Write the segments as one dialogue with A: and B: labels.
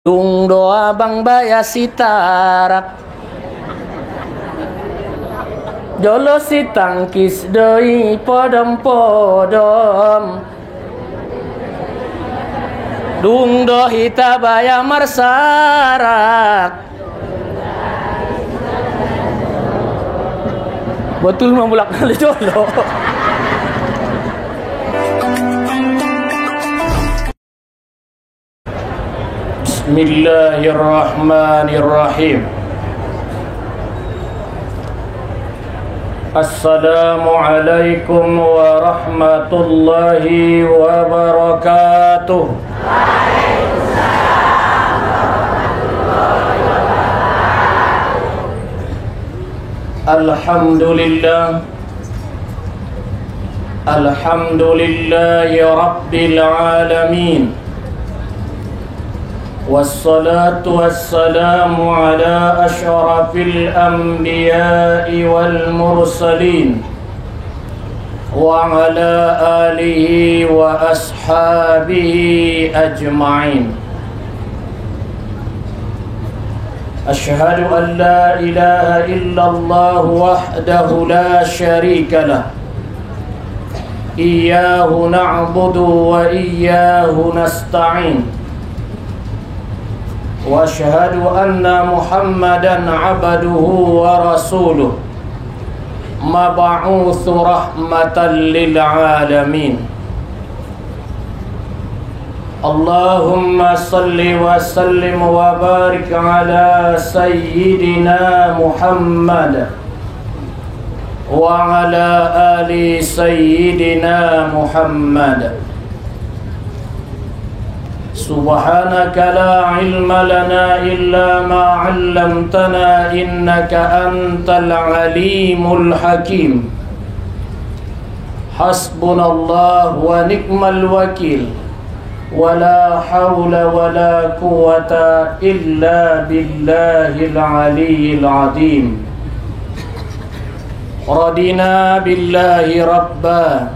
A: Dung doa bang baya sitarak jolo si tangkis doi podom-podom dung do hita baya marsarak betul membulak kali jolo. Bismillahirrahmanirrahim. Assalamualaikum warahmatullahi wabarakatuh. Alhamdulillah. Alhamdulillahi rabbil alamin. Wassalatu wassalamu ala asyrafil anbiya'i wal mursalin wa ala alihi wa ashabihi ajma'in. Ashhadu an la ilaha illallah wahdahu la syarika lah. Iyyahu na'budu wa iyyahu nasta'in. Wa asyhadu anna Muhammadan abduhu wa rasuluh mab'utsu rahmatan lil alamin. Allahumma salli wa sallim wa barik ala sayyidina Muhammad wa ala ali sayyidina Muhammad. Subhanaka la ilma lana illa ma 'allamtana innaka antal alimul hakim. Hasbunallah wa ni'mal wakil. Wala hawla wala quwwata illa billahil aliyyil azim. Radina billahi rabba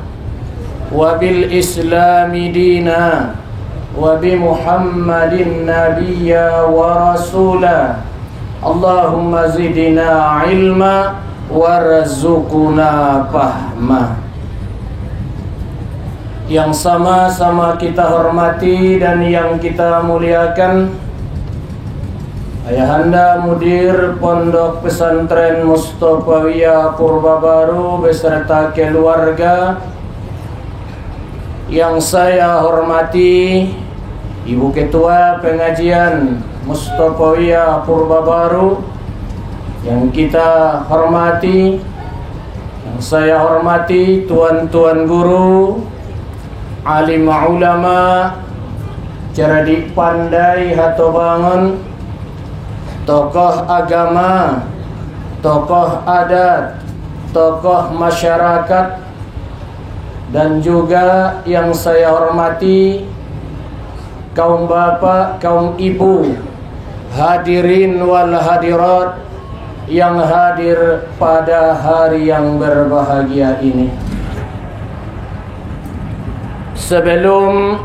A: wa bil islami dina wa bi Muhammadin nabiyya wa rasula. Allahumma zidna ilma warzuqna fahma. Yang sama-sama kita hormati dan yang kita muliakan Ayahanda Mudir Pondok Pesantren Mustofawiyah Purbabaru beserta keluarga. Yang saya hormati Ibu Ketua Pengajian Mustofawiyah Purbabaru, yang kita hormati, yang saya hormati tuan-tuan guru, alim ulama, cerdik pandai hatobangun, tokoh agama, tokoh adat, tokoh masyarakat, dan juga yang saya hormati kaum bapak, kaum ibu, hadirin wal hadirat yang hadir pada hari yang berbahagia ini. Sebelum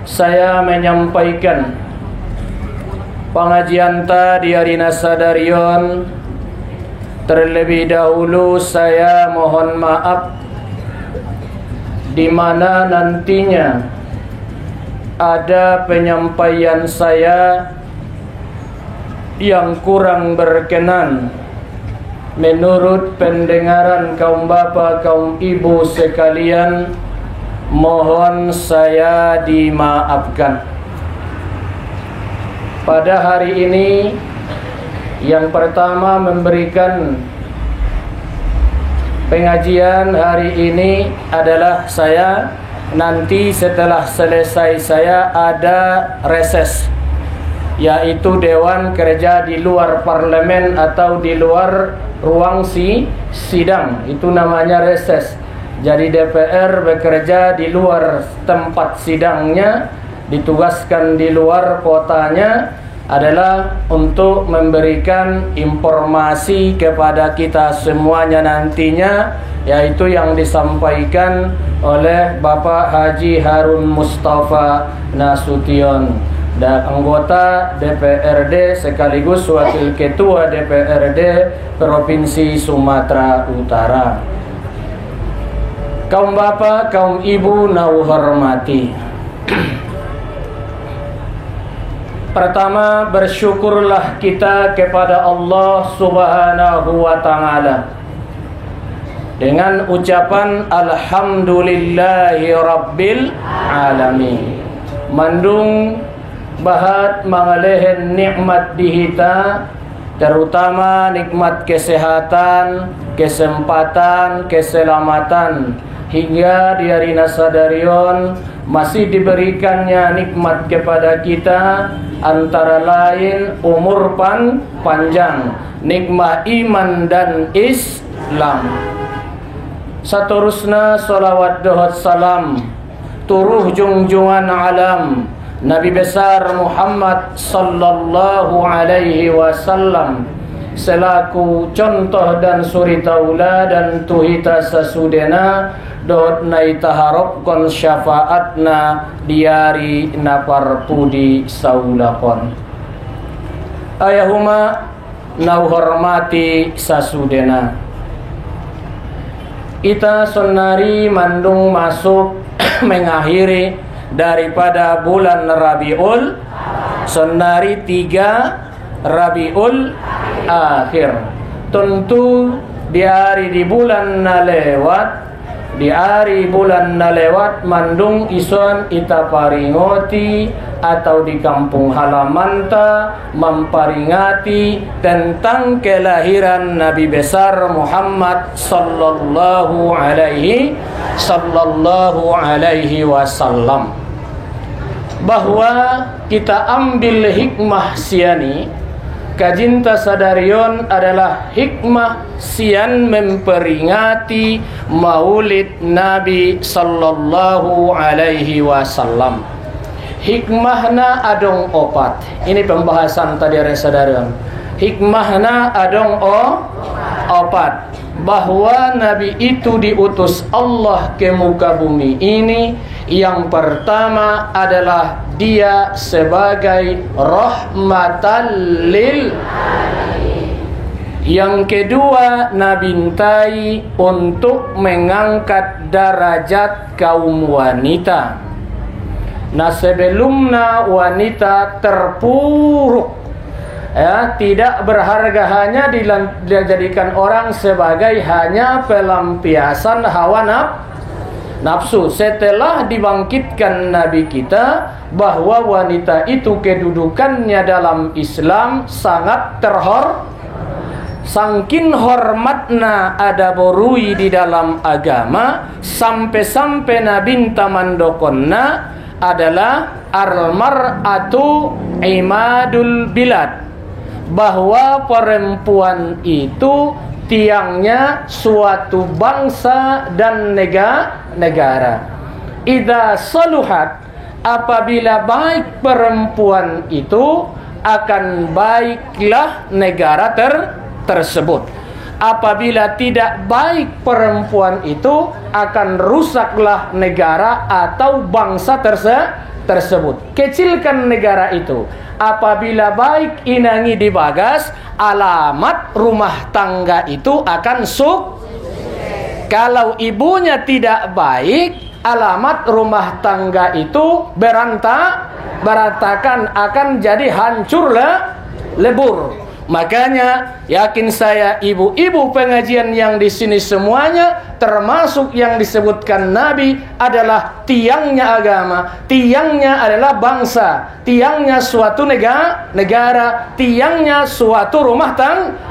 A: saya menyampaikan pengajian tadi Arina Sadarion, terlebih dahulu saya mohon maaf di mana nantinya ada penyampaian saya yang kurang berkenan menurut pendengaran kaum bapak, kaum ibu sekalian, mohon saya dimaafkan. Pada hari ini yang pertama memberikan pengajian hari ini adalah saya. Nanti setelah selesai saya ada reses, yaitu Dewan Kerja di luar parlemen atau di luar ruang sidang. Itu namanya reses. Jadi DPR bekerja di luar tempat sidangnya, ditugaskan di luar kotanya, adalah untuk memberikan informasi kepada kita semuanya nantinya, yaitu yang disampaikan oleh Bapak Haji Harun Mustafa Nasution. dan anggota DPRD sekaligus Wakil Ketua DPRD Provinsi Sumatera Utara. Kaum bapak, kaum ibu nau hormati. Pertama, bersyukurlah kita kepada Allah Subhanahu wa Ta'ala dengan ucapan Alhamdulillahi Rabbil Alamin. Mandung bahat mangalehen nikmat dihita, terutama nikmat kesehatan, kesempatan, keselamatan, hingga di hari Nasadarion masih diberikannya nikmat kepada kita, antara lain umur panjang, nikmat iman dan Islam. Saterusna salawat dohot salam turuh junjungan alam Nabi besar Muhammad sallallahu alaihi wasallam selaku contoh dan suri tauladan tuhita sasudena dot nai taharop kon syafaatna diari napar pudi saulakon. Ayahuma nau hormati sasudena. Ita sonari mandung masuk mengakhiri daripada bulan Rabiul sonari 3 Rabiul Akhir. Tentu di hari di bulan na lewat, di hari bulan na lewat mandung ison ita paringoti atau di kampung halaman ta memperingati tentang kelahiran Nabi besar Muhammad sallallahu alaihi wasallam. Bahwa kita ambil hikmah siani kajinta sadarion adalah hikmah sian memperingati maulid Nabi sallallahu alaihi wasallam. Hikmahna adong opat. Ini pembahasan tadi sadarion. Hikmahna adong opat. Bahwa Nabi itu diutus Allah ke muka bumi ini. Yang pertama adalah dia sebagai rahmatan lil alamin. Yang kedua, Nabi intai untuk mengangkat derajat kaum wanita. Nah, sebelumnya wanita terpuruk, ya, tidak berharga, hanya dijadikan orang sebagai hanya pelampiasan hawa nafsu. Setelah dibangkitkan Nabi kita, bahwa wanita itu kedudukannya dalam Islam sangat sangkin hormatna ada borui di dalam agama, sampai-sampai Nabi tamandokonna adalah almar'atu imadul bilad, bahwa perempuan itu tiangnya suatu bangsa dan negara. Idza saluhat, apabila baik perempuan itu, akan baiklah negara tersebut. Apabila tidak baik perempuan itu, akan rusaklah negara atau bangsa tersebut. Kecilkan negara itu. Apabila baik inangi dibagas, alamat rumah tangga itu akan Kalau ibunya tidak baik, alamat rumah tangga itu berantakan, akan jadi hancur lebur. Makanya yakin saya ibu-ibu pengajian yang di sini semuanya, termasuk yang disebutkan Nabi, adalah tiangnya agama, tiangnya adalah bangsa, tiangnya suatu negara, tiangnya suatu rumah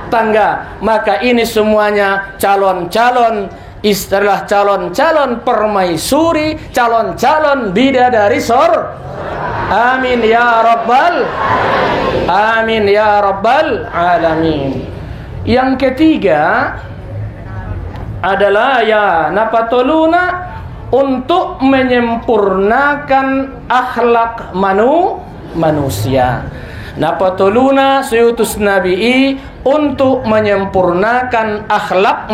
A: tangga. Maka ini semuanya calon-calon istilah calon-calon permaisuri, calon-calon bidadari Amin ya rabbal Amin ya rabbal alamin. Yang ketiga adalah ya napatoluna untuk menyempurnakan akhlak manusia. Napatoluna seutus nabii untuk menyempurnakan akhlak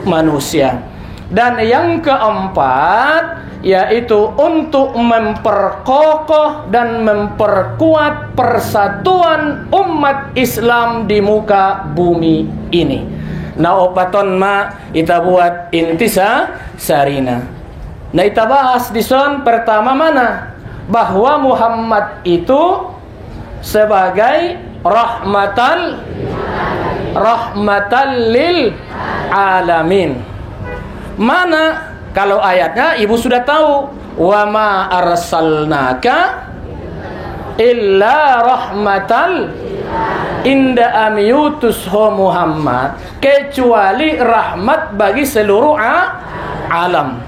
A: manusia. Dan yang keempat, yaitu untuk memperkokoh dan memperkuat persatuan umat Islam di muka bumi ini. Nah, opaton ma kita buat intisa sarina. Nah, kita bahas di son pertama mana? Bahwa Muhammad itu sebagai rahmatan lil alamin. Mana kalau ayatnya ibu sudah tahu, wa ma arsalnaka illa rahmatal inda amyutus Muhammad, kecuali rahmat bagi seluruh alam.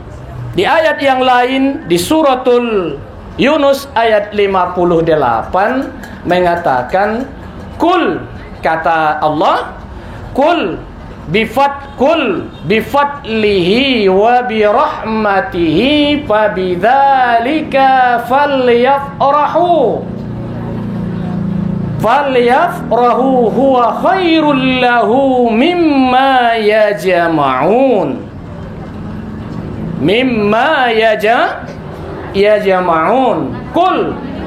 A: Di ayat yang lain di suratul Yunus ayat 58 mengatakan, kul, kata Allah, kul bifadlihi wa birahmatihi fabidzalika falyafrahu huwa khairul lahu mimma yajma'un. Kul,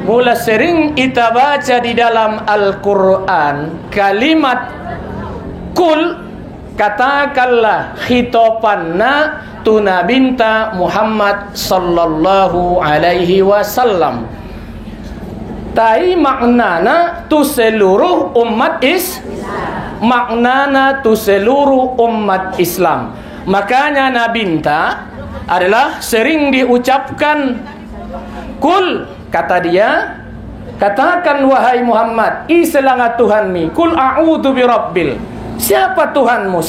A: mula sering kita baca di dalam Al-Quran kalimat kul, katakanlah khitopanna tuna binta Muhammad sallallahu alaihi wasallam. Tai maknana tu seluruh umat Islam. Makanya nabinta adalah sering diucapkan kul, kata dia, katakan wahai Muhammad, iselanga Tuhanmi, kul a'udzu birabbil. Siapa Tuhanmu?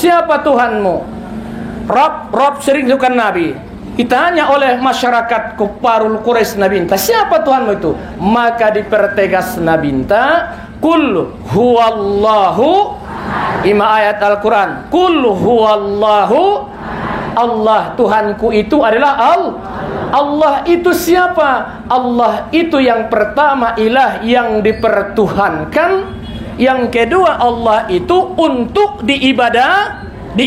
A: Rob sering bukan Nabi. Ditanya oleh masyarakat kufarul Quraisy Nabi, siapa Tuhanmu itu? Maka dipertegas Nabi, kul huwallahu, ima ayat Al-Quran, kul huwallahu, Allah Tuhanku itu adalah Allah itu siapa? Allah itu yang pertama ilah yang dipertuhankan. Yang kedua, Allah itu untuk diibadati.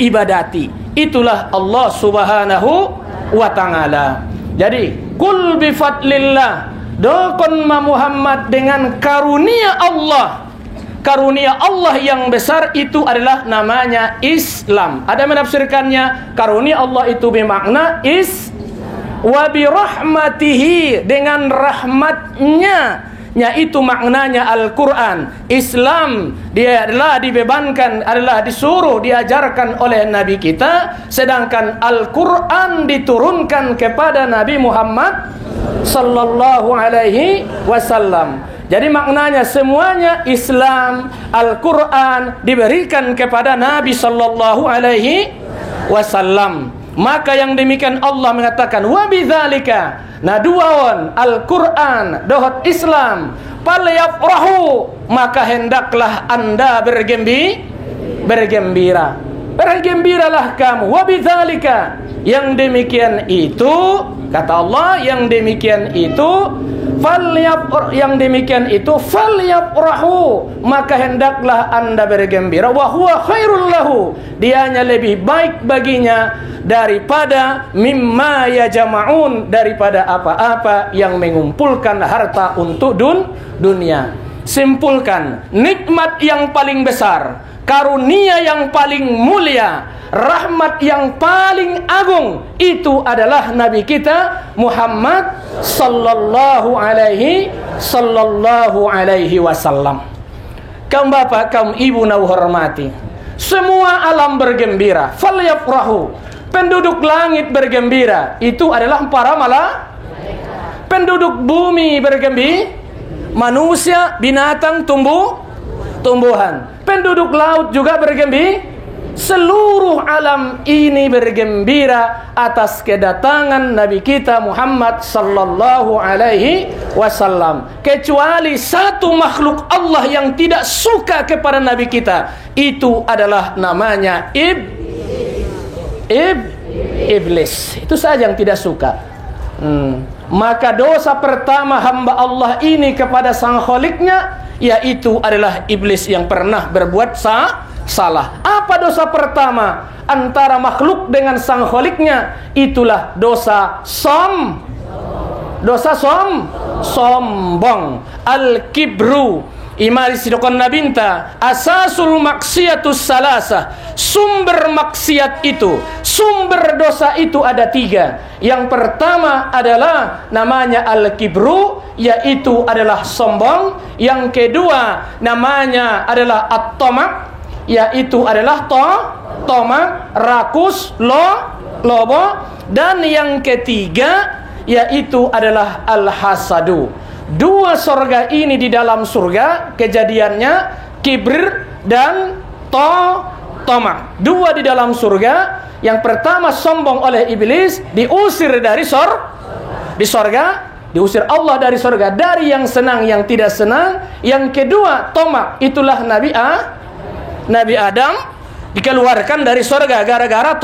A: Itulah Allah Subhanahu wa ta'ala. Jadi, kul bifadlillah, dokon ma Muhammad dengan karunia Allah. Karunia Allah yang besar itu adalah namanya Islam. Ada menafsirkannya, karunia Allah itu bermakna wa birahmatihi, dengan rahmatnya, yaitu maknanya Al-Quran. Islam dia adalah dibebankan, adalah disuruh, diajarkan oleh Nabi kita, sedangkan Al-Quran diturunkan kepada Nabi Muhammad sallallahu alaihi wasallam. Jadi maknanya semuanya Islam, Al-Quran diberikan kepada Nabi sallallahu alaihi wasallam. Maka yang demikian Allah mengatakan wa bidzalika, naduawan Al-Quran dohot Islam, falyafrahu, maka hendaklah anda bergembira. Bergembiralah kamu. Wa bidzalika, yang demikian itu, kata Allah, yang demikian itu falyafrahu, maka hendaklah anda bergembira. Wa huwa khairul lahu, dianya lebih baik baginya daripada mimma yajma'un, daripada apa-apa yang mengumpulkan harta untuk dunia. Simpulkan, nikmat yang paling besar, karunia yang paling mulia, rahmat yang paling agung, itu adalah Nabi kita Muhammad sallallahu alaihi wasallam. Kaum bapak, kaum ibu na hormati, semua alam bergembira. Falyafrahu, penduduk langit bergembira, itu adalah para malaikat. Penduduk bumi bergembira, manusia, binatang, tumbuhan. Penduduk laut juga bergembira. Seluruh alam ini bergembira atas kedatangan Nabi kita Muhammad sallallahu alaihi wasallam. Kecuali satu makhluk Allah yang tidak suka kepada Nabi kita, itu adalah namanya iblis. Itu saja yang tidak suka. Maka dosa pertama hamba Allah ini kepada sang Khaliknya, yaitu adalah iblis yang pernah berbuat salah. Apa dosa pertama antara makhluk dengan sang kholiknya? Itulah dosa sombong. Al-kibru imari sidokon nabinta asasul maksiatus salasah. Sumber maksiat itu, sumber dosa itu ada 3. Yang pertama adalah namanya al-kibru, yaitu adalah sombong. Yang kedua namanya adalah at-tamak, yaitu adalah tomak, rakus, lobo. Dan yang ketiga yaitu adalah al-hasadu. 2 surga ini di dalam surga kejadiannya kibr dan tomak. 2 di dalam surga. Yang pertama sombong oleh iblis, diusir dari surga, diusir Allah dari surga, dari yang senang yang tidak senang. Yang kedua tomak, itulah Nabi Adam dikeluarkan dari surga gara-gara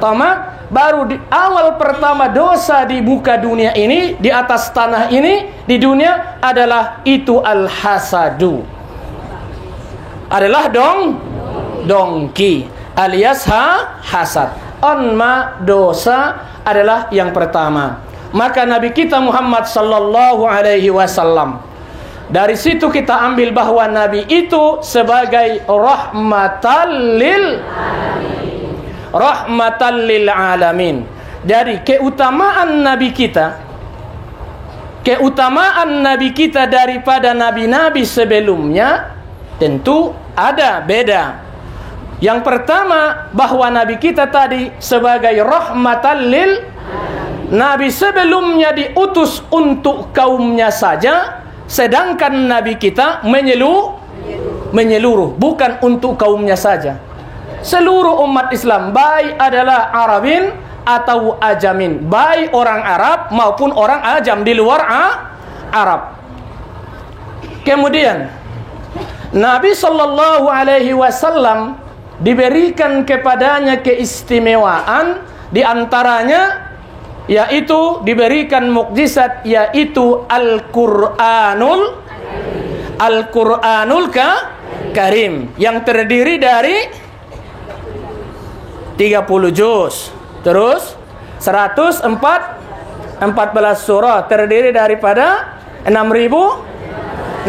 A: tomak. Baru di awal pertama dosa di muka dunia ini, di atas tanah ini, di dunia adalah itu al-hasadu. Adalah dongki alias hasad. Onma dosa adalah yang pertama. Maka Nabi kita Muhammad sallallahu alaihi wasallam, dari situ kita ambil bahwa Nabi itu sebagai rahmatan lil alamin. Jadi keutamaan Nabi kita daripada nabi-nabi sebelumnya tentu ada beda. Yang pertama bahwa Nabi kita tadi sebagai rahmatan lil, Nabi sebelumnya diutus untuk kaumnya saja, sedangkan Nabi kita menyeluruh, bukan untuk kaumnya saja. Seluruh umat Islam, baik adalah Arabin atau Ajamin, baik orang Arab maupun orang Ajam di luar Arab. Kemudian Nabi sallallahu alaihi wasallam diberikan kepadanya keistimewaan, di antaranya yaitu diberikan mukjizat, yaitu Al-Qur'anul Karim yang terdiri dari 30 juz, terus 114 surah, terdiri daripada 6.600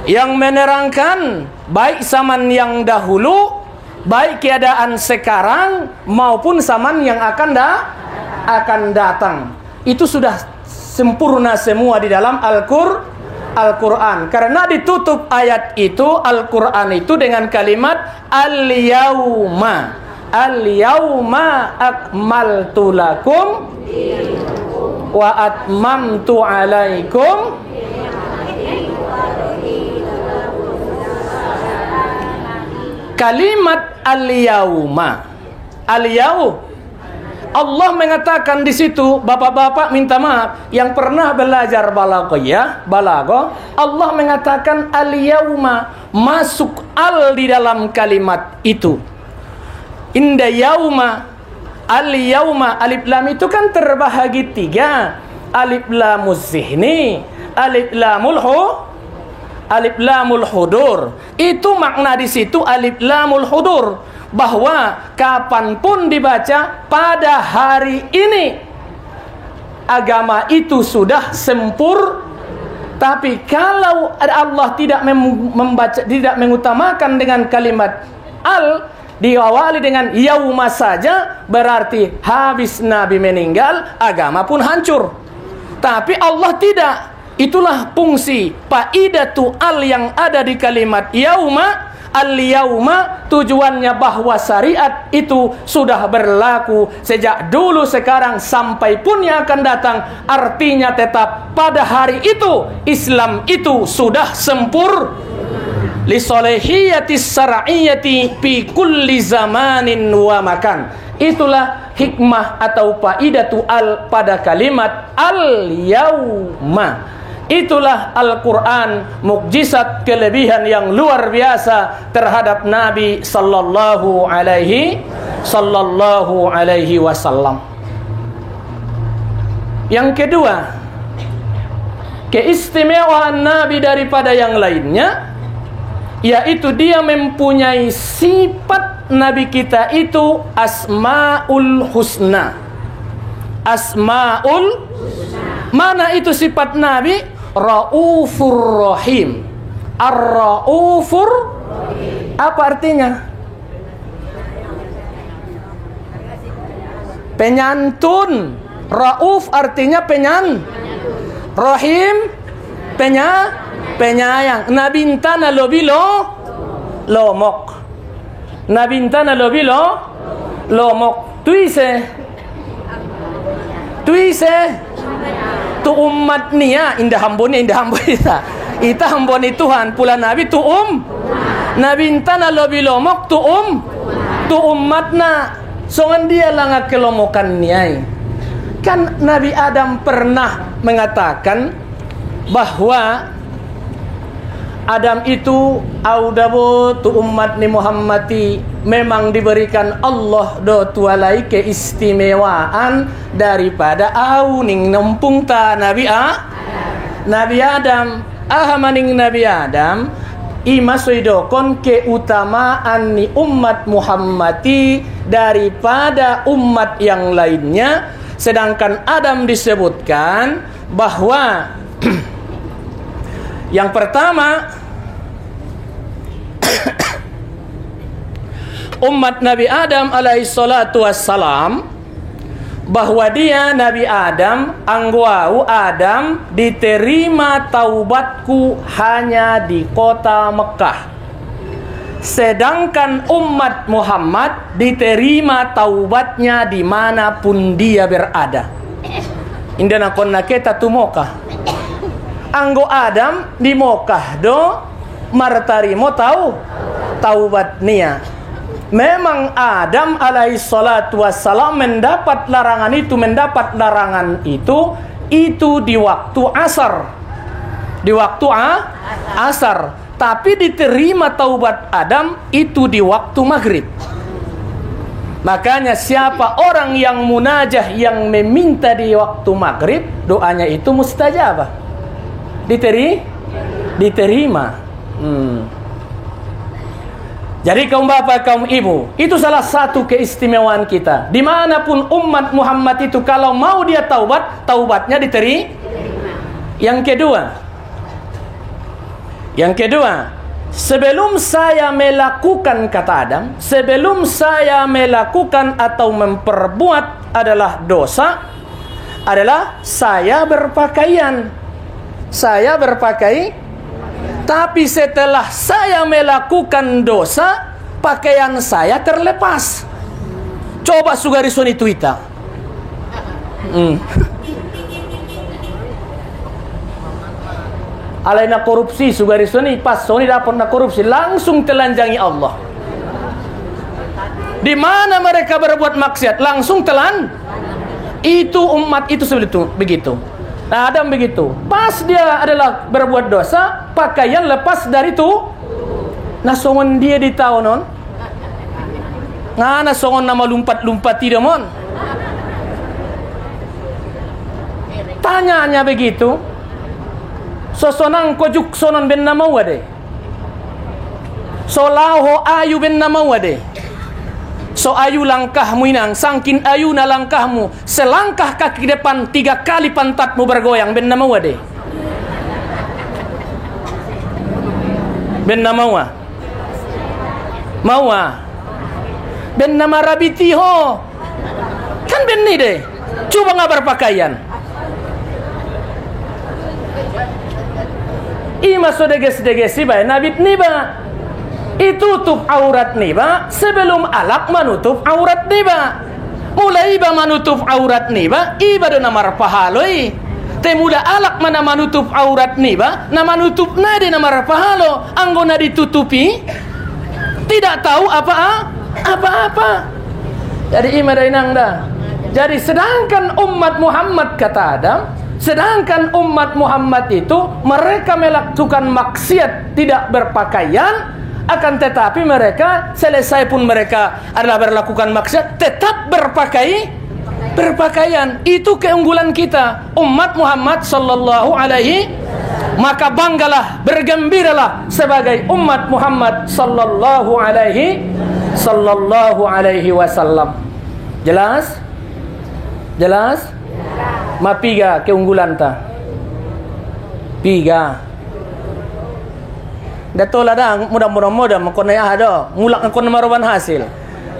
A: yang menerangkan baik zaman yang dahulu, baik keadaan sekarang maupun zaman yang akan datang. Itu sudah sempurna semua di dalam Al-Quran. Karena ditutup ayat itu, Al-Quran itu dengan kalimat Al-Yawma akmaltu lakum wa atmamtu alaikum. Kalimat al-yawma, Allah mengatakan di situ, bapak-bapak minta maaf yang pernah belajar balaghah, Allah mengatakan al-yawma, masuk al di dalam kalimat itu. Inda yauma, al-yawma, alif lam itu kan terbahagi 3. Alif lamuz zihni, alif lamul hudur. Itu makna di situ alif lamul hudur, bahwa kapanpun dibaca pada hari ini agama itu sudah sempurna. Tapi kalau Allah tidak mengutamakan dengan kalimat al, diawali dengan yauma saja, berarti habis Nabi meninggal, agama pun hancur. Tapi Allah tidak. Itulah fungsi faidatu al yang ada di kalimat yauma. Al-yauma tujuannya bahwa syariat itu sudah berlaku sejak dulu, sekarang, sampai pun yang akan datang. Artinya tetap pada hari itu Islam itu sudah sempurna. Li solihiyatis syar'iyyati fi kulli zamanin wa makan. Itulah hikmah atau faidatu al pada kalimat al-yauma. Itulah Al-Quran, mukjizat kelebihan yang luar biasa terhadap Nabi sallallahu alaihi wasallam. Yang kedua, keistimewaan Nabi daripada yang lainnya, yaitu dia mempunyai sifat Nabi kita itu Asmaul Husna. Asmaul, mana itu sifat Nabi? Raufur Rahim. Ar-Raufur, apa artinya? Penyantun. Rauf artinya Rahim, penyayang. Nabintana lobilo lomok. Nabintana lobilo lomok. Tuise tu umat nia indah hamboni ita hamboni Tuhan pula Nabi tu Nabintana lobilo lomok tu umatna. Songan dia langa kelomokan niai. Kan Nabi Adam pernah mengatakan bahwa Adam itu audabo tu umat ni Muhammadi memang diberikan Allah do tualai keistimewaan daripada ning nempung ta Nabi Adam ahamaning Nabi Adam ima soidokon keutamaan ni umat Muhammadi daripada umat yang lainnya. Sedangkan Adam disebutkan bahwa yang pertama umat Nabi Adam alaihi salatu wassalam, bahwa dia Nabi Adam anggwau Adam diterima taubatku hanya di kota Mekah. Sedangkan umat Muhammad diterima taubatnya dimanapun dia berada. Indana konna kita tu Mokah. Anggo Adam di Mokah do martarimo taubat nia. Memang Adam alaihi salatu wassalam mendapat larangan itu di waktu asar. Di waktu asar. Tapi diterima taubat Adam itu di waktu maghrib. Makanya siapa orang yang munajah yang meminta di waktu maghrib, doanya itu mustajabah. Diterima. Jadi kaum bapak, kaum ibu, itu salah satu keistimewaan kita. Dimanapun umat Muhammad itu kalau mau dia taubatnya diterima. Yang kedua, sebelum saya melakukan kata Adam, sebelum saya melakukan atau memperbuat adalah dosa, adalah saya berpakaian. Tapi setelah saya melakukan dosa, pakaian saya terlepas. Coba sugarisoni Twitter. Alaina korupsi sugarisoni pas Sony dapat na korupsi langsung telanjangi Allah. Di mana mereka berbuat maksiat langsung telan. Itu umat itu seperti itu begitu. Nah, Adam begitu. Pas dia adalah berbuat dosa, pakaian lepas dari itu. Nah, songon dia di tahun non. Ngana songon nama lumpat-lumpat tidak mon. Tanyanya begitu. Sosonang kojuk sonon ben nama wade. Solaho ayu ben nama wade. So ayu langkahmu inang, sangkin ayu na langkahmu, selangkah kaki depan 3 kali pantatmu bergoyang ben nama wade. Ben nama wa. Mawa. Ben nama rabitiho. Kan ben ni deh. Coba ngabar pakaian. Ima sodeges-degesi ba nabit niba. Itutup aurat niba sebelum alak manutup aurat niba. Mulai iba manutup aurat niba, iba do namar pahaloi. Temula alak mana manutup aurat niba, na manutup na di namar pahalo. Anggona ditutupi, tidak tahu apa-apa. Jadi ima dainang dah. Jadi sedangkan umat Muhammad kata Adam, sedangkan umat Muhammad itu mereka melakukan maksiat tidak berpakaian, akan tetapi mereka selesai pun mereka adalah melakukan maksiat tetap berpakaian. Itu keunggulan kita umat Muhammad sallallahu alaihi Maka banggalah, bergembiralah sebagai umat Muhammad sallallahu alaihi wasallam. Jelas? Jelas? Mapiga keunggulan ta. Piga. Datola dah mudah-mudah makona ada. Mulak ngkon maruban hasil.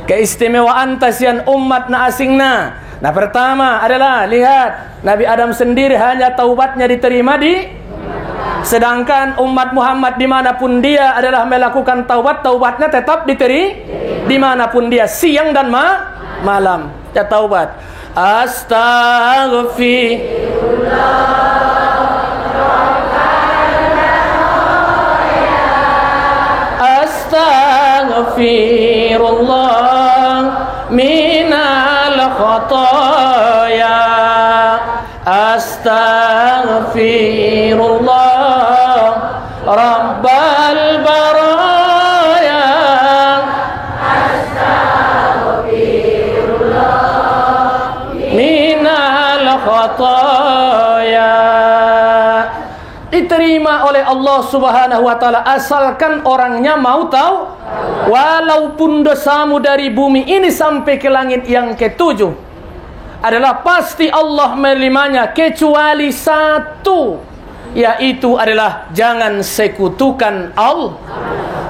A: Keistimewaan tasian umat na asing na. Nah, pertama adalah lihat Nabi Adam sendiri hanya taubatnya diterima sedangkan umat Muhammad dimanapun dia adalah melakukan taubatnya tetap diterima dimanapun dia, siang dan malam. Ya taubat. Astaghfirullah minal khataya. Astaghfirullah rabbal baraya. Astaghfirullah minal khataya. Diterima oleh Allah Subhanahu wa taala asalkan orangnya mau tahu. Walaupun dosamu dari bumi ini sampai ke langit yang ketujuh adalah pasti Allah menerimanya kecuali satu, yaitu adalah jangan sekutukan Allah.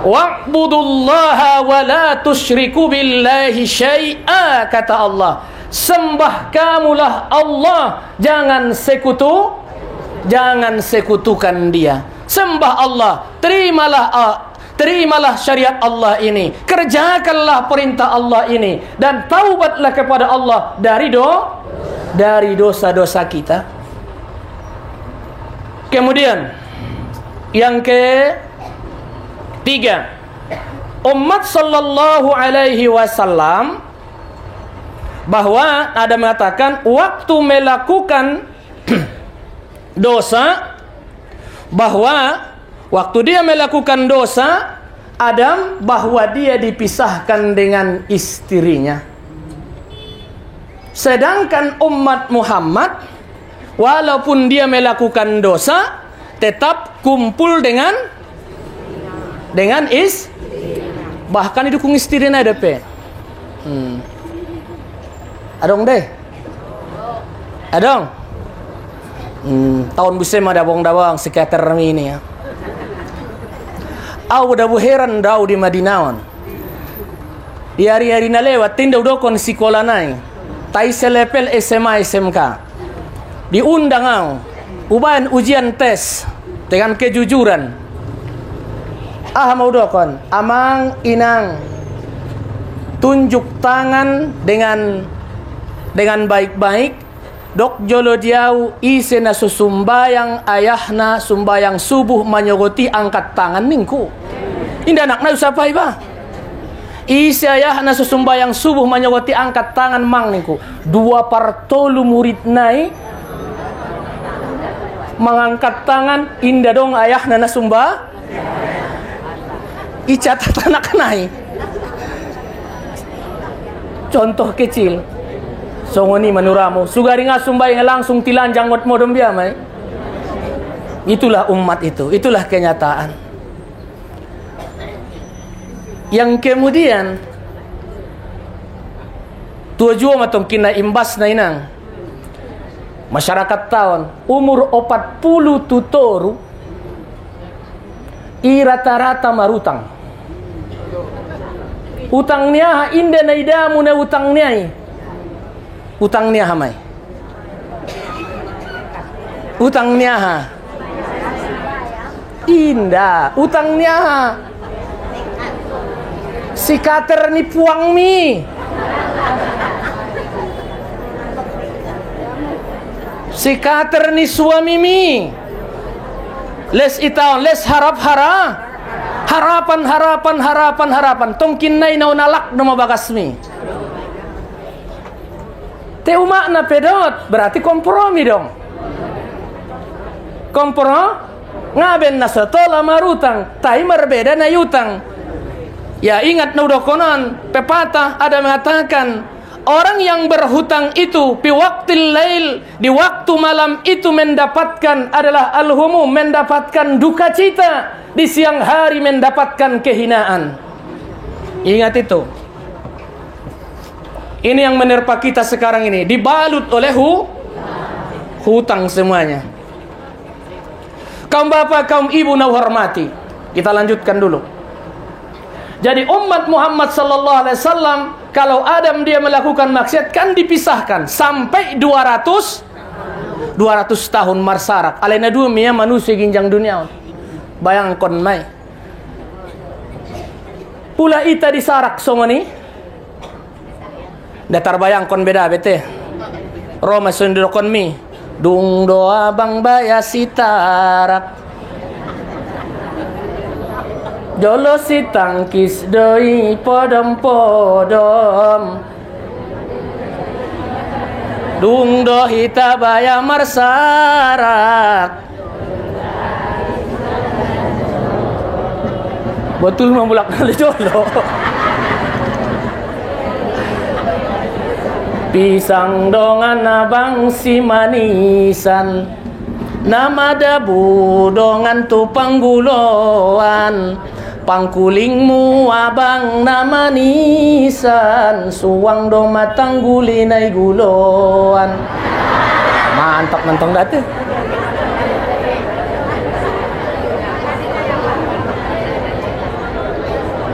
A: Wa'budullaha wa la tusyriku billahi syai'a, kata Allah. Sembah kamulah Allah, jangan sekutukan dia. Sembah Allah, terimalah syariat Allah ini, kerjakanlah perintah Allah ini, dan taubatlah kepada Allah dari dosa-dosa kita. Kemudian yang ketiga, umat sallallahu alaihi wasallam bahwa ada mengatakan waktu melakukan dosa, bahwa waktu dia melakukan dosa, Adam, bahwa dia dipisahkan dengan istrinya. Sedangkan umat Muhammad, walaupun dia melakukan dosa, tetap kumpul dengan bahkan didukung istrinya ada pe. Adong deh. Adong. Tahun busema ada bong-dawang sekitar ini ya. Au dah heran dau di Madinawan. Di hari-hari na lewat tindaw dokon sekolah nai. Tai selepel SMA SMK. Diundang au. Ubayan ujian tes dengan kejujuran. Mau dokon, amang inang tunjuk tangan dengan baik-baik. Dok jolo diau isena susumbayang ayahna sumbayang subuh manyogoti angkat tangan ningku. Indah anak na usapai ba? Isi ayahna susumbayang subuh manyogoti angkat tangan mang ningku. 2/3 murid nai mengangkat tangan, indah dong ayahna na sumba. Icatat anak nai. Contoh kecil. Songoni manuramu sugari ngasumbai langsung tilanjang mot modom biamai. Itulah umat itu, itulah kenyataan. Yang kemudian tujuh matong kina imbas na inang masyarakat tahun umur 40 tutoru rata-rata marutang. Utang niya inda na idamu na utang niya. Utang niya hamay. Utang niya ha. Indah. Utang niya ha. Si kater ni puang mi. Si kater ni suami mi. Les itaon, les harapan. Tongkin nai naunalak nama bagas mi. Teu makna pedot, berarti kompromi dong. Ngaben na setola marutang, tai berbeda na yutang. Ya ingat na udokonon, pepatah ada mengatakan Orang yang berhutang itu di waktil lail, di waktu malam itu mendapatkan adalah al-humum, mendapatkan duka cita. Di siang hari mendapatkan kehinaan. Ingat itu. Ini yang menerpa kita sekarang ini, dibalut oleh hutang semuanya. Kaum bapak, kaum ibu na hormati. Kita lanjutkan dulu. Jadi umat Muhammad sallallahu alaihi wasallam, kalau Adam dia melakukan maksiat kan dipisahkan sampai 200 tahun marsarak. Alena dua mia manusia ginjang dunia. Bayangkan mai. Pula ita disarak songoni. Datar bayangkan beda bete. Roma sundurokon mi. Dung doa bang baya sitarak. Jolo si tangkis doi podom-podom. Dung do hita baya marsarak. Betul membulak kali jolo. Pisang dongan abang si manisan. Nama dabu dongan tu pangguloan. Pangkulingmu abang nama nisan. Suang do matang gulinay guloan. Mantap mentong dati.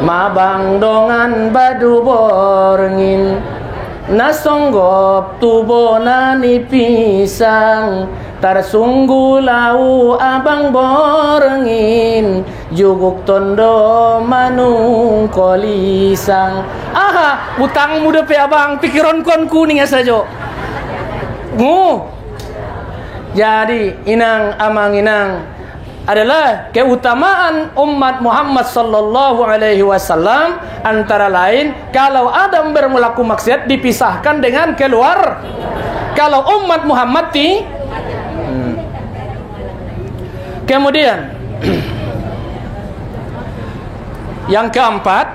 A: Mabang dongan badu borngin. Nasonggop tubo nani pisang. Tarsunggu lau abang borengin. Juguk tondo manung kolisang. Aha, utang muda pe abang pikiron kon kuning saja. Jadi inang amang inang adalah keutamaan umat Muhammad sallallahu alaihi wasallam, antara lain kalau Adam bermelaku maksiat dipisahkan dengan keluar. Kalau umat Muhammad Kemudian yang keempat,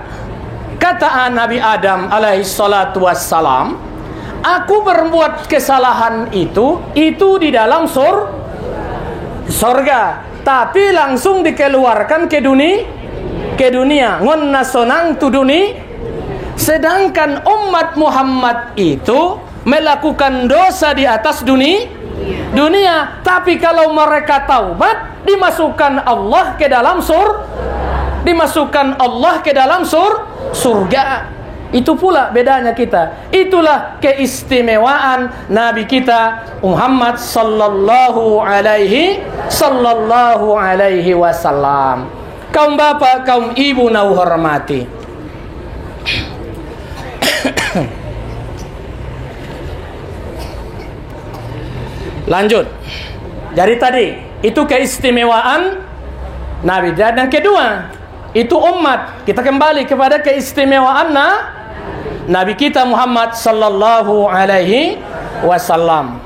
A: kata Nabi Adam alaihi salatu wassalam, aku berbuat kesalahan itu di dalam surga, tapi langsung dikeluarkan ke dunia. Ngon nasonang tu dunia. Sedangkan umat Muhammad itu melakukan dosa di atas dunia. Tapi kalau mereka taubat, dimasukkan Allah ke dalam surga. Itu pula bedanya kita. Itulah keistimewaan Nabi kita Muhammad sallallahu alaihi wasallam. Kaum bapak, kaum ibu na hormati. Lanjut. Dari tadi itu keistimewaan Nabi. Dan yang kedua, itu umat. Kita kembali kepada keistimewaan Nabi kita Muhammad sallallahu alaihi wasallam.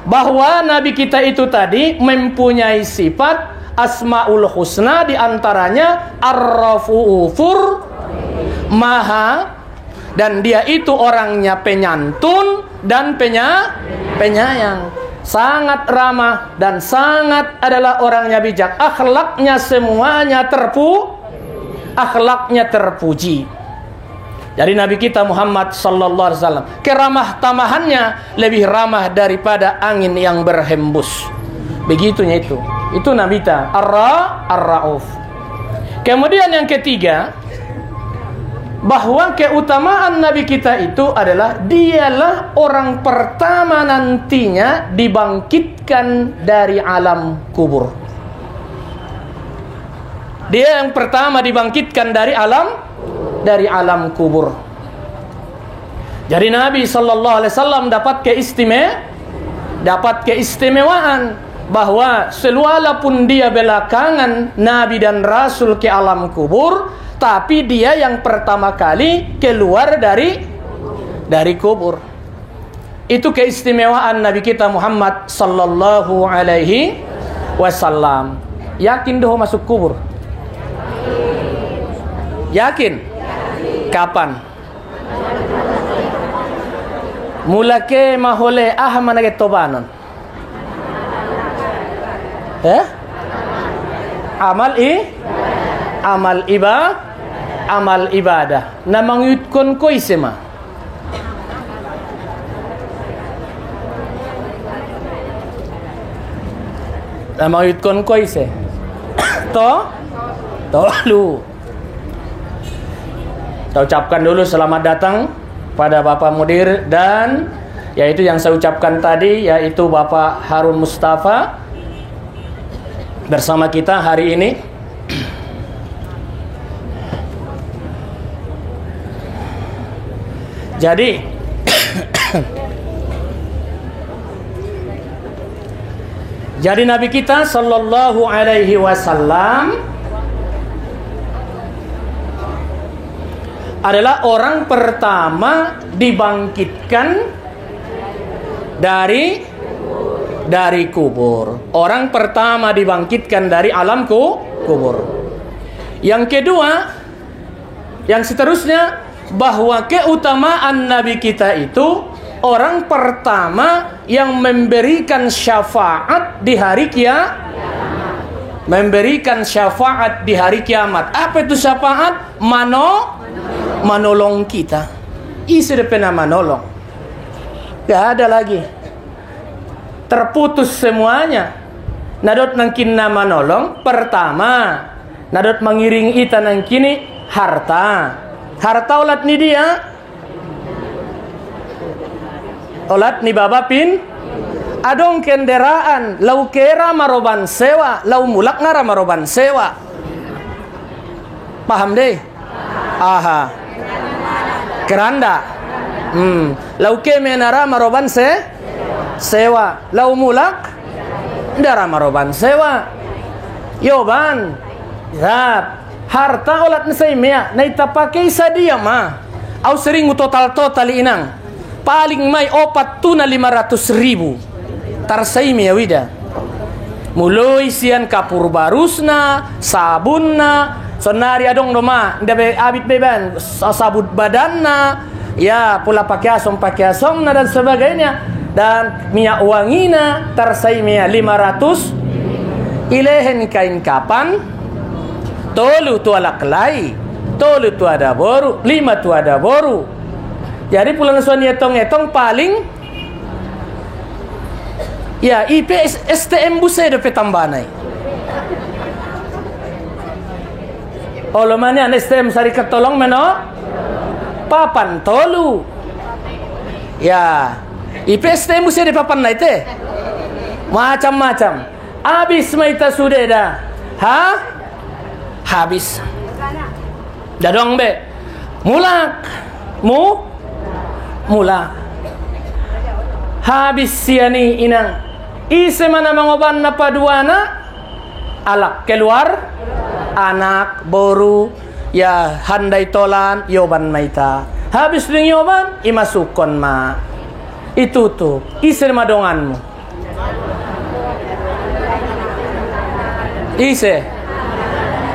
A: Bahwa Nabi kita itu tadi mempunyai sifat Asmaul Husna, di antaranya Ar-Rafu'ufur, Maha, dan dia itu orangnya penyantun dan penyayang, sangat ramah dan sangat adalah orangnya bijak. Akhlaknya semuanya terpuji. Jadi Nabi kita Muhammad sallallahu alaihi wasallam, keramah tamahannya lebih ramah daripada angin yang berhembus. Begitunya itu. Itu Nabi kita Ar-Rauf. Kemudian yang ketiga, bahwa keutamaan Nabi kita itu adalah dialah orang pertama nantinya dibangkitkan dari alam kubur. Dia yang pertama dibangkitkan dari alam kubur. Jadi Nabi sallallahu alaihi wasallam dapat keistimewaan bahwa walaupun dia belakangan Nabi dan Rasul ke alam kubur, tapi dia yang pertama kali keluar dari kubur. Itu keistimewaan Nabi kita Muhammad sallallahu alaihi wasallam. Yakin doh masuk kubur? Yakin? Kapan? Mula ke mahole manage tobanon. Amal ibadah. Namang yutkon ko isema. Namang yutkon ko ise. Tolu. Kita ucapkan dulu selamat datang pada Bapak Mudir, dan yaitu yang saya ucapkan tadi, yaitu Bapak Harun Mustafa bersama kita hari ini. Jadi Nabi kita sallallahu alaihi wasallam adalah orang pertama dibangkitkan dari kubur. Orang pertama dibangkitkan dari alam kubur. Yang kedua, yang seterusnya, bahwa keutamaan Nabi kita itu orang pertama yang memberikan syafaat di hari kiamat. Memberikan syafaat di hari kiamat. Apa itu syafaat? Manolong kita. Isi depan manolong. Gak ada lagi. Terputus semuanya. Nadot nangkin nama nolong. Pertama, nadot mengiring ita nangkini harta. Harta olat ni dia. Olat ni babapin. Adong kendaraan. Lau kera maroban sewa. Lau mulak ngara maroban sewa. Paham deh? Aha. Keranda. Lau ke menara maroban sewa. Lau mulak ndara maroban sewa. Yoban. Zat. Harta olat nisay mea. Na itapakai sadia ma. Au sering total inang. Paling may 400,000 tarsay mea wida. Muloi sian kapur barusna, sabunna, sonari adong doma, ndabe abit beban, sabut badanna, ya pula pakiasong na dan sebagainya, dan minyak wangina tarsay mea 500. Ilehen kain kapan, tolu tu alaklai, tolu tu ada boru, 5 tu ada boru. Jadi pulang suan etong paling, ya IP STM busai de petambanai. Olo mana STM sari ketolong meno papan tolu. Ya, IP STM busai de papan nai te. Macam-macam. Habis maita sudah dah. Habis. Dadong be. Mulak. Mulak. Habis siani inang. Ise mana mangoban na paduana. Alak keluar. Anak boru. Ya handai tolan. Yoban maita. Habis ding yoban. Imasukon ma. Itu tuh. Ise madonganmu. Ise.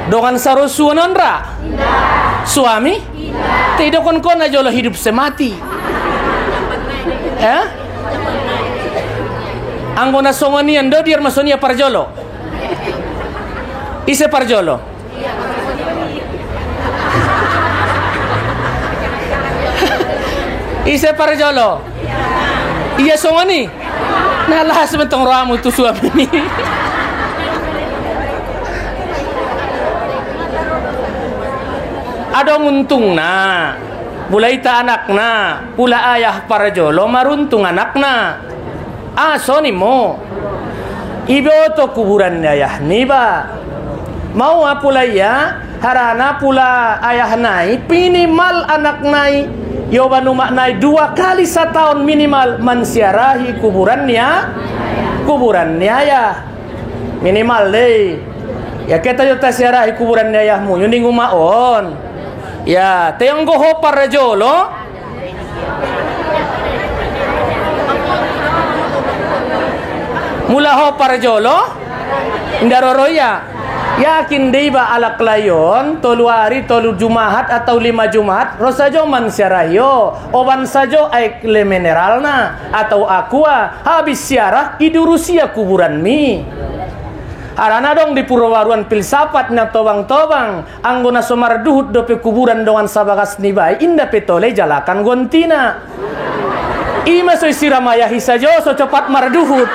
A: Dongan sarusuanan ra? Suami? Tidak kon na jolo hidup semati. Anggo na songonian do diar masonia parjolo. Ise parjolo. Ise parjolo. Iya songoni. Nalah sementong ramu tu suami ni. Ada untung na, pula ita anak na, pula ayah para jolo maruntung anak na. Soni mo, ibo to kuburan ayah ni ba? Mau pula ya, harana pula ayah nai, minimal anak nai, yoban umak nai 2 kali setahun minimal mensiarahi kuburannya ayah. Minimal deh. Ya kita jota siarahi kuburannya ayahmu, yuning umaon. Ya, tayong goho para jolo. Mula ho para jolo. Indaroroya. Yakin deba alak layon tolu hari tolu jumahat atau 5 jumahat rosajo man syarayo oban sajo aik le mineralna atau aqua habis siarah idurusia kuburan mi. Arana dong di Purwaruan filsafat na tobang-tobang anggona somarduhut dope kuburan dongan sabagas nibai inda petole jalakan gontina. Ima so siramaya hisajo so cepat marduhut.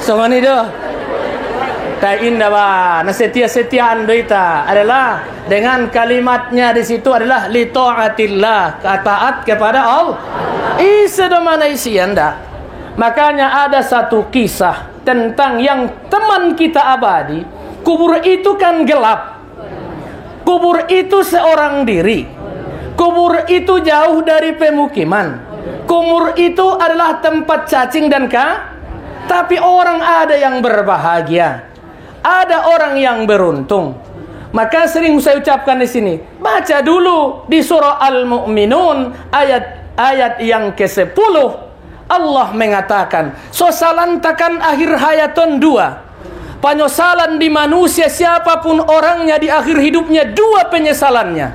A: So ngani do tain dawa na setia-setiaan doita adalah dengan kalimatnya di situ adalah li taatillah, taat kepada Allah. Isa mana isi anda. Makanya ada satu kisah tentang yang teman kita abadi. Kubur itu kan gelap. Kubur itu seorang diri. Kubur itu jauh dari pemukiman. Kubur itu adalah tempat cacing dan tapi orang ada yang berbahagia, ada orang yang beruntung. Maka sering saya ucapkan di sini, baca dulu di surah Al-Mu'minun ayat yang ke-10. Allah mengatakan, sosalantakan akhir hayatun 2. Penyesalan di manusia siapapun orangnya di akhir hidupnya 2 penyesalannya.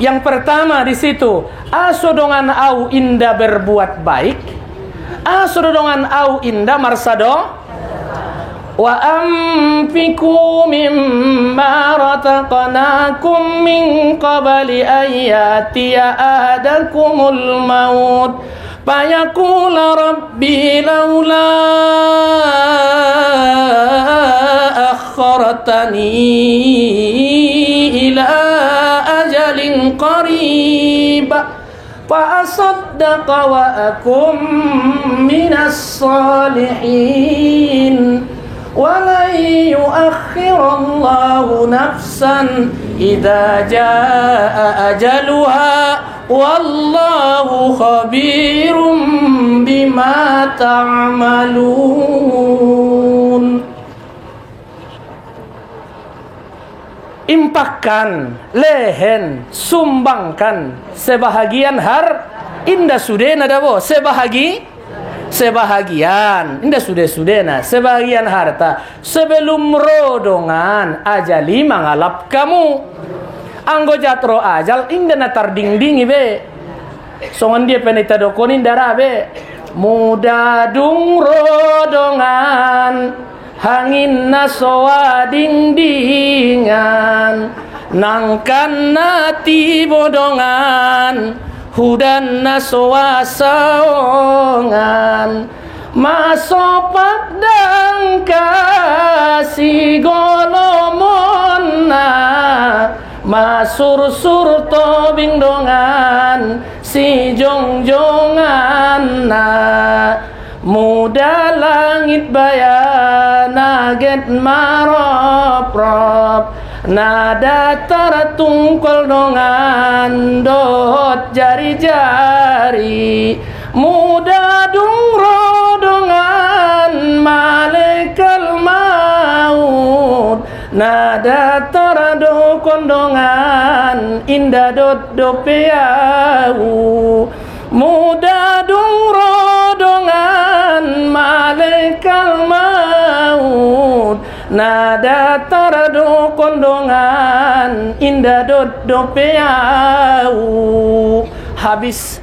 A: Yang pertama di situ, asodongan au indah berbuat baik. Asrodongan au inda marsado wa amfiku mimma rataqnakum min qabli ayatiya ahadakumul maut fayaqula rabbi laula akhartani ila ajalin qarib فَأَصَدَّقَ وَأَكُن مِّنَ الصَّالِحِينَ وَلَن يُؤَخِّرَ اللَّهُ نَفْسًا إِذَا جَاءَ أَجَلُهَا وَاللَّهُ خَبِيرٌ بِمَا تَعْمَلُونَ. Impakkan, lehen, sumbangkan sebahagian indah sudena dabo sebahagian indah sudena sebahagian harta sebelum rodongan ajali mangalap kamu. Anggo jatro ajal indah natar ding be songan dia penita dokonin darah be muda dung rodongan hangin nasoa dingdingan nangkan nati bodongan hudan nasoa saongan masopak dang kasih golomona masur-sur tobing dongan si jongjongan na muda langit bayana get marop-rop nada taratungkol dongan dot jari-jari muda dungro dongan malekal maut nada tarado kondongan indah dot dopeau muda dungro dongan malekal maut nada tarado kondongan indah dot dopeau. Habis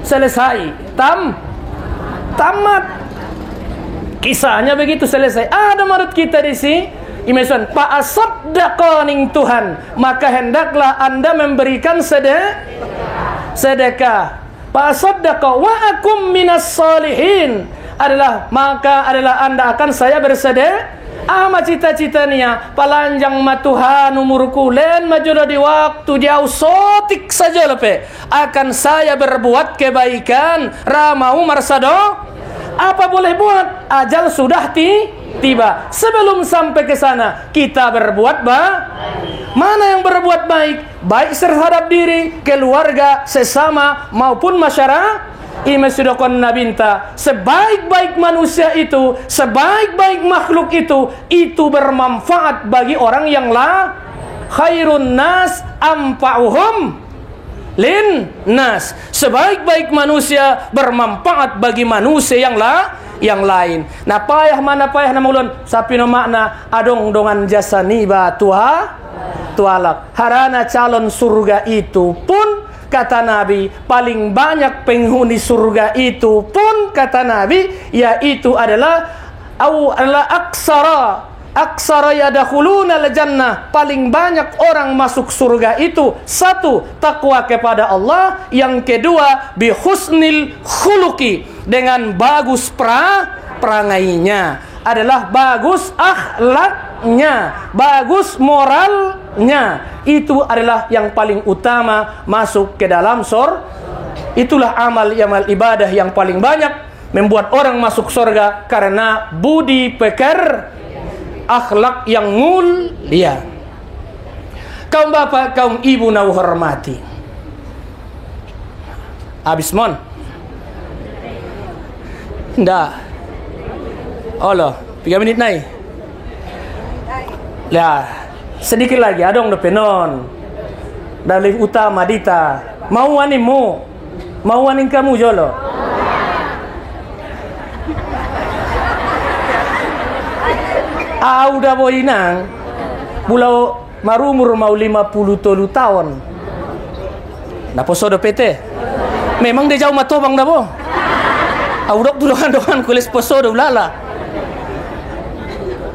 A: selesai tamat kisahnya begitu selesai. Ada menurut kita di sini imesan pa asaddaqa-ning Tuhan maka hendaklah anda memberikan sedekah. Pa asaddaqa wa akum minas salihin maka adalah anda akan saya bersedekah. Ama cita-citanya palanjang matuhan umurku len majodoh di waktu jauh sotik saja lepe akan saya berbuat kebaikan ramau marsado. Apa boleh buat? Ajal sudah tiba. Sebelum sampai ke sana kita berbuat mana yang berbuat baik? Baik terhadap diri, keluarga, sesama maupun masyarakat. Ima sudokon nabinta sebaik-baik manusia itu, sebaik-baik makhluk itu bermanfaat bagi orang yang khairun nas amfa'uhum linnas. Sebaik-baik manusia bermanfaat bagi manusia yang lain. Nah payah mana payah nama ulun sapi no makna adong dongan jasa niba tualak. Harana calon surga itu pun kata Nabi paling banyak penghuni surga itu pun kata Nabi yaitu adalah aksara yadkhuluna al-jannah, paling banyak orang masuk surga itu satu takwa kepada Allah, yang kedua bi husnil khuluqi, dengan bagus perangainya, adalah bagus akhlaknya, bagus moralnya. Itu adalah yang paling utama masuk ke dalam surga. Itulah amal ibadah yang paling banyak membuat orang masuk surga, karena budi peker, akhlak yang mulia. Kaum bapak, kaum ibu na hormati. Habis mon? Ndak. Allah, 3 menit naik. Lah, sedikit lagi adong do penon. Dalih utama dita. Mau animu? Mau aning kamu jolo? Udah boinang bulau marumur mau 53 tahun. Nah poso do PT. Memang dia jauh matobang dah bo. Audok tulangan kulis poso do lala.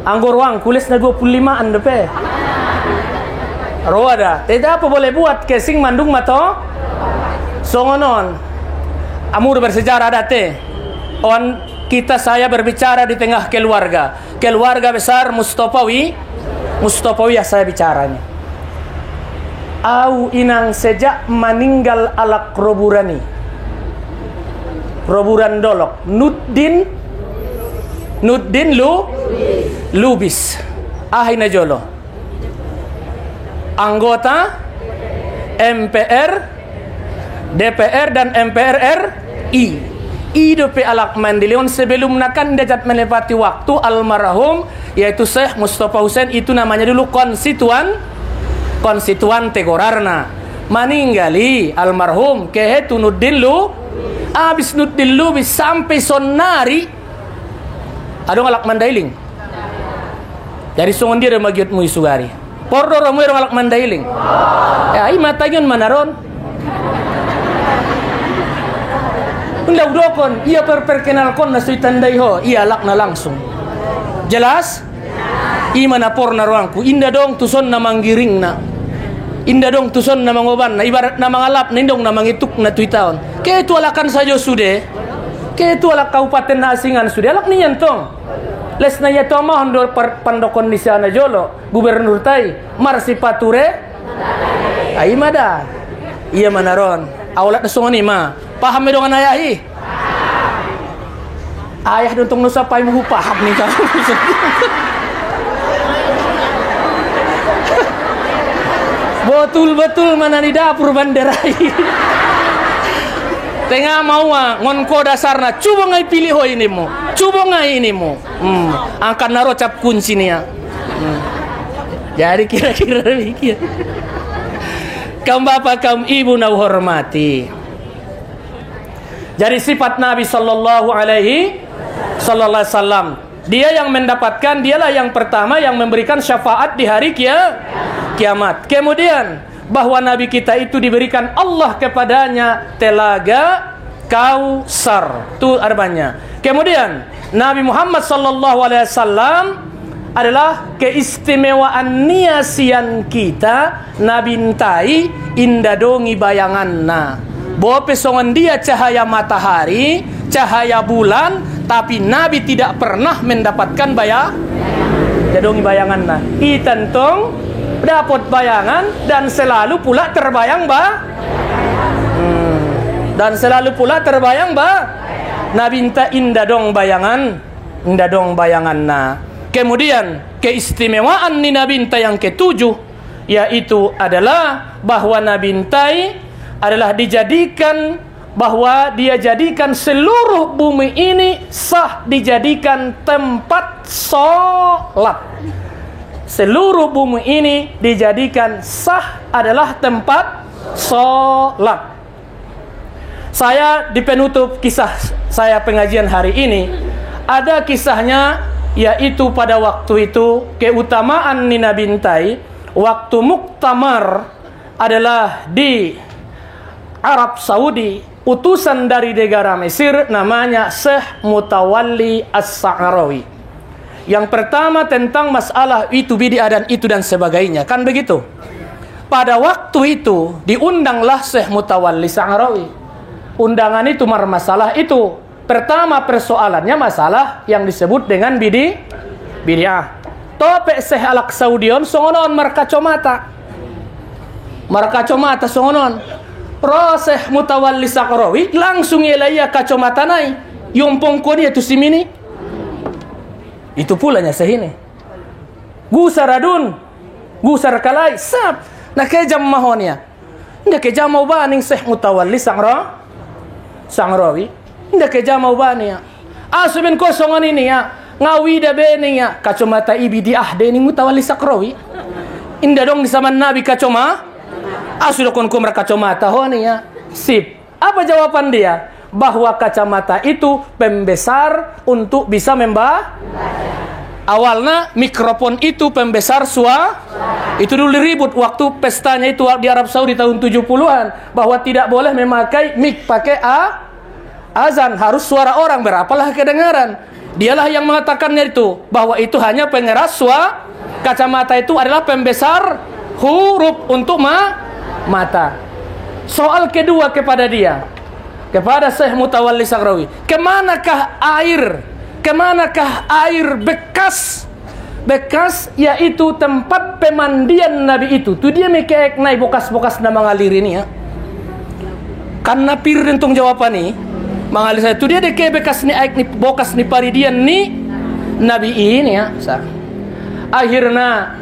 A: Anggor wang kulis na 25an depe. Roa dah. Tidak apa boleh buat kesing mandung mato. Songonon. Amur bersejarah date. Kita saya berbicara di tengah keluarga besar Mustafawi ya saya bicaranya. Au inang sejak meninggal alak roburan dolok Nuddin Lubis ahina jolo, anggota MPR, DPR dan MPR RI. Hidup alak mandilion sebelum nakan dejat menepati waktu almarhum yaitu Syekh Mustafa Husain, itu namanya dulu konstituan Tegorarna. Meninggali almarhum kehetu Nuddin abis Nuddin Lubis sampai sonari adong alak mandailing. Dari songon dia magiot mu isugari. Pordo romu alak mandailing. Ya imatayun manaron. Unda udokon, ia perkenalkon na suy tandai ho, ia lak na langsung. Jelas? Ima na por na ruangku, inda dong tuson na manggiring na. Inda dong tuson na mangoban na, ibarat na mangalap na indong na mangituk na tuitaon. Kaya itu alakan sajo sude, kaya itu alak kaupaten na asingan sude, alak niyan tong. Les na yato mahon do pandokon ni siya na jolo, gubernur tay, marsipature, ay mada. Iya manaron, awalat na sungan ima. Paham medongan ayahi? Ayah dontong nusa pai mu paham nih kamu. Betul-betul mana di dapur banderai. Tengah mau ngonko dasarna, coba ngai pilih ho ini mu. Coba ngai ini mu. Angkat naro cap kunci nih ya. Jadi kira-kira demikian. Kaum bapak, kaum ibu na hormati. Jadi sifat Nabi sallallahu alaihi wasallam, dia yang mendapatkan, dialah yang pertama yang memberikan syafaat di hari kiamat. Kemudian bahwa Nabi kita itu diberikan Allah kepadanya telaga Kausar, itu artinya. Kemudian Nabi Muhammad sallallahu alaihi wasallam adalah keistimewaan niasian kita, Nabi ntai indadongi bayanganna. Bahwa pesongan dia cahaya matahari, cahaya bulan, tapi Nabi tidak pernah mendapatkan jadongi bayanganna. Itentong dapat bayangan dan selalu pula terbayang dan selalu pula terbayang Nabi indadong bayanganna. Kemudian keistimewaan ni Nabi yang ketujuh yaitu adalah bahwa Nabi adalah dijadikan, bahwa dia jadikan seluruh bumi ini dijadikan tempat sholat. Seluruh bumi ini dijadikan adalah tempat sholat. Saya di penutup kisah saya pengajian hari ini, ada kisahnya, yaitu pada waktu itu keutamaan Nina Bintai waktu muktamar adalah di Arab Saudi, utusan dari negara Mesir namanya Syekh Mutawalli As-Sa'rawi. Yang pertama tentang masalah itu bid'ah dan itu dan sebagainya, kan begitu. Pada waktu itu diundanglah Syekh Mutawalli Sa'rawi. Undangan itu masalah itu. Pertama persoalannya masalah yang disebut dengan bid'ah. Topek Syekh Al-Saudion songonon markacomata. Markacomata songonon. Syekh Mutawalli Sa'rawi langsung ilaiya kacomata nai. Yompong ko dia tu simini. Itu pulanya sehini. Gusar adun. Gusar kalai. Sap. Nah kejam mahonia. Nda kejam mau baning Syekh Mutawalli Sa'rawi. Nda kejam mau bania. Asubin ko songon ini ya. Ngawida bening ya. Kacomata ibidiah deni Mutawalli Sa'rawi. Inda dong di zaman Nabi kacoma. Sudah kon kumar kacamata honi ya. Sip. Apa jawaban dia? Bahwa kacamata itu pembesar untuk bisa membaca. Awalnya mikrofon itu pembesar suara. Itu dulu ribut waktu pestanya itu di Arab Saudi tahun 70-an, bahwa tidak boleh memakai mic pakai azan, harus suara orang, berapalah kedengaran. Dialah yang mengatakannya itu, bahwa itu hanya pengeras suara. Kacamata itu adalah pembesar huruf untuk mata. Soal kedua kepada dia, kepada Syekh Mutawalli Sa'rawi, kemanakah air bekas yaitu tempat pemandian Nabi itu. Tu dia mekek nai bokas-bokas na mengalir ini ya. Karena pirentung jawaban ni mengalir saya. Tu dia deke bekas ni aik ni bokas ni paridian ni Nabi ini ya. Akhirnya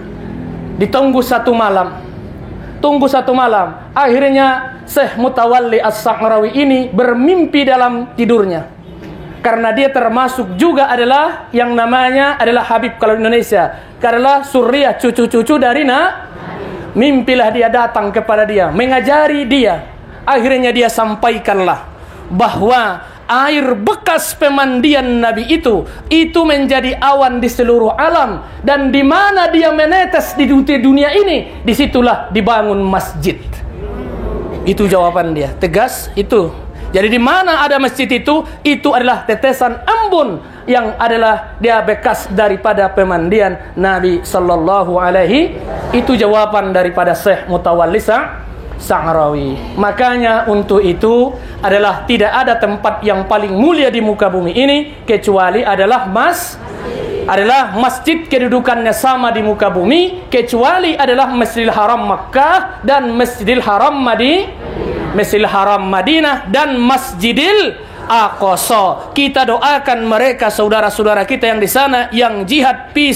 A: ditunggu satu malam. Akhirnya Syekh Mutawalli As-Sa'rawi ini bermimpi dalam tidurnya. Karena dia termasuk juga adalah yang namanya adalah Habib kalau Indonesia. Karena suriah cucu-cucu dari mimpilah dia datang kepada dia, mengajari dia. Akhirnya dia sampaikanlah bahwa air bekas pemandian Nabi itu menjadi awan di seluruh alam, dan di mana dia menetes di dunia ini, disitulah dibangun masjid. Itu jawaban dia, tegas itu. Jadi di mana ada masjid itu adalah tetesan embun yang adalah dia bekas daripada pemandian Nabi sallallahu alaihi. Itu jawaban daripada Syekh Mutawalli Sa'rawi. Makanya untuk itu adalah tidak ada tempat yang paling mulia di muka bumi ini kecuali adalah masjid, kedudukannya sama di muka bumi, kecuali adalah Masjidil Haram Makkah dan Masjidil Haram Madinah dan Masjidil Aqsa. Kita doakan mereka saudara-saudara kita yang di sana yang jihad fi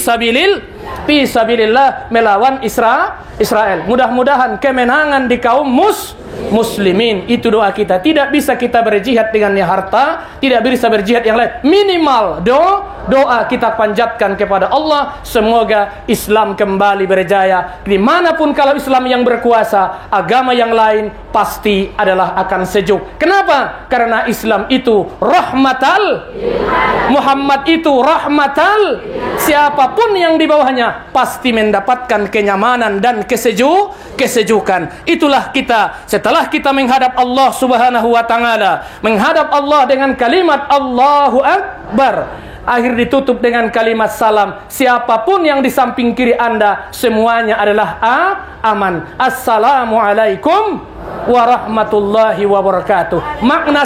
A: sabilillah melawan Israel. Mudah-mudahan kemenangan di kaum muslimin. Itu doa kita. Tidak bisa kita berjihad dengan harta, tidak bisa berjihad yang lain. Minimal doa kita panjatkan kepada Allah, semoga Islam kembali berjaya. Dimanapun kalau Islam yang berkuasa, agama yang lain pasti adalah akan sejuk. Kenapa? Karena Islam itu rahmatal, Muhammad itu rahmatal. Siapapun yang di bawahnya pasti mendapatkan kenyamanan dan kesejukan. Itulah kita setelah kita menghadap Allah Subhanahu wa taala, menghadap Allah dengan kalimat Allahu Akbar, akhir ditutup dengan kalimat salam. Siapapun yang di samping kiri Anda, semuanya adalah aman. Assalamualaikum warahmatullahi wabarakatuh. Makna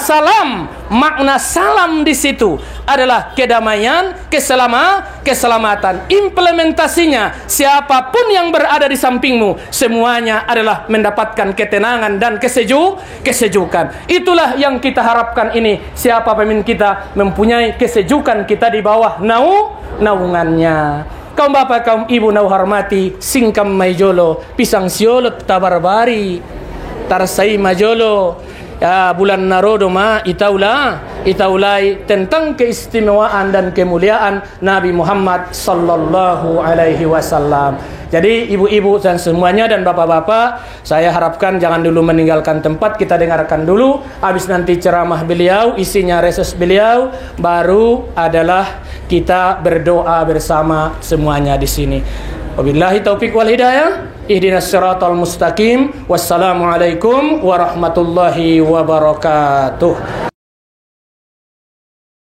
A: salam di situ adalah kedamaian, keselamatan. Implementasinya, siapapun yang berada di sampingmu, semuanya adalah mendapatkan ketenangan dan kesejukan. Itulah yang kita harapkan ini. Siapa pemimpin kita mempunyai kesejukan kita di bawah naungannya. Kaum bapak, kaum ibu nau hormati, singkam maijolo, pisang siolot tabarbari, tarsai majolo, ya bulan Narodoma itaulai tentang keistimewaan dan kemuliaan Nabi Muhammad sallallahu alaihi wasallam. Jadi ibu-ibu dan semuanya dan bapak-bapak, saya harapkan jangan dulu meninggalkan tempat, kita dengarkan dulu. Habis nanti ceramah beliau, isinya reses beliau, baru adalah kita berdoa bersama semuanya di sini. Wabillahi taufiq wal hidayah. Ihdinas siratal mustaqim. Wassalamualaikum warahmatullahi wabarakatuh.